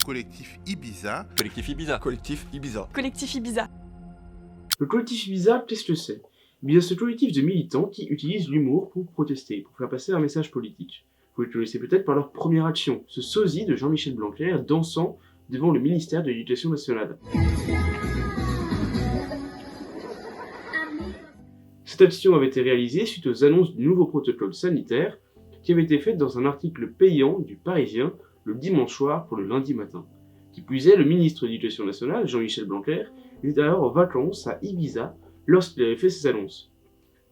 Collectif Ibiza. Collectif Ibiza. Collectif Ibiza. Collectif Ibiza. Le collectif Ibiza, qu'est-ce que c'est? Ibiza, c'est un collectif de militants qui utilisent l'humour pour protester, pour faire passer un message politique. Vous les connaissez peut-être par leur première action, ce sosie de Jean-Michel Blanquer dansant devant le ministère de l'Éducation nationale. Cette action avait été réalisée suite aux annonces du nouveau protocole sanitaire qui avait été fait dans un article payant du Parisien le dimanche soir pour le lundi matin. Qui plus est, le ministre de l'Éducation nationale, Jean-Michel Blanquer, était alors en vacances à Ibiza lorsqu'il avait fait ces annonces.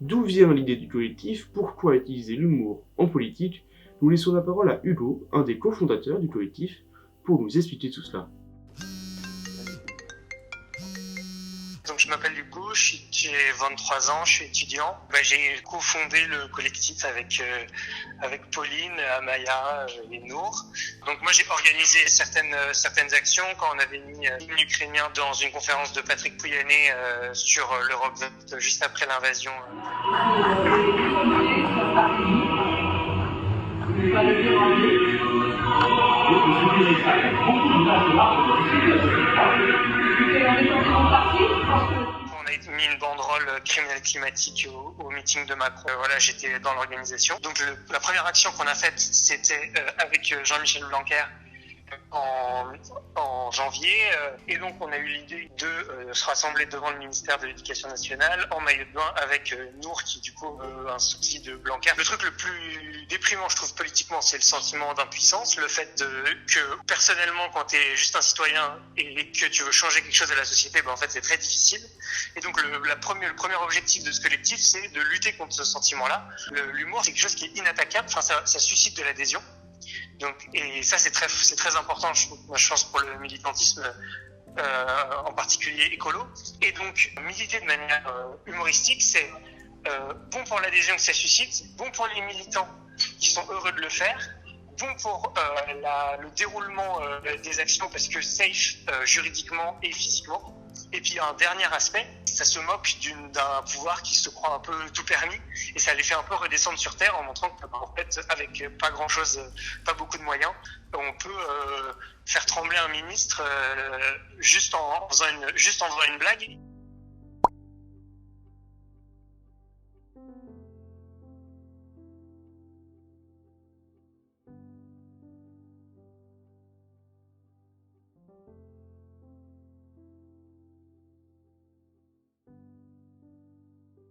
D'où vient l'idée du collectif? Pourquoi utiliser l'humour en politique? Nous laissons la parole à Hugo, un des cofondateurs du collectif, pour nous expliquer tout cela. Donc je m'appelle Hugo, j'ai 23 ans, je suis étudiant. J'ai cofondé le collectif avec Pauline, Amaya et Nour. Donc moi j'ai organisé certaines actions quand on avait mis l'hymne ukrainien dans une conférence de Patrick Pouyanné sur l'Europe juste après l'invasion. On a mis une banderole criminelle climatique au meeting de Macron. Voilà, j'étais dans l'organisation. Donc la première action qu'on a faite, c'était avec Jean-Michel Blanquer en janvier. Et donc on a eu l'idée de se rassembler devant le ministère de l'Éducation nationale en maillot de bain avec Nour qui du coup un sosie de Blanquer. Le truc le plus déprimant je trouve politiquement, c'est le sentiment d'impuissance, le fait que personnellement quand tu es juste un citoyen et que tu veux changer quelque chose de la société, en fait c'est très difficile. Et donc le premier objectif de ce collectif, c'est de lutter contre ce sentiment-là. L'humour, c'est quelque chose qui est inattaquable, ça suscite de l'adhésion. Donc, et ça c'est très important, je pense pour le militantisme en particulier écolo. Et donc militer de manière humoristique, c'est bon pour l'adhésion que ça suscite, bon pour les militants qui sont heureux de le faire, bon pour le déroulement des actions parce que safe juridiquement et physiquement. Et puis un dernier aspect, ça se moque d'un pouvoir qui se croit un peu tout permis et ça les fait un peu redescendre sur terre en montrant qu'en fait avec pas grand chose, pas beaucoup de moyens, on peut faire trembler un ministre juste en faisant une blague.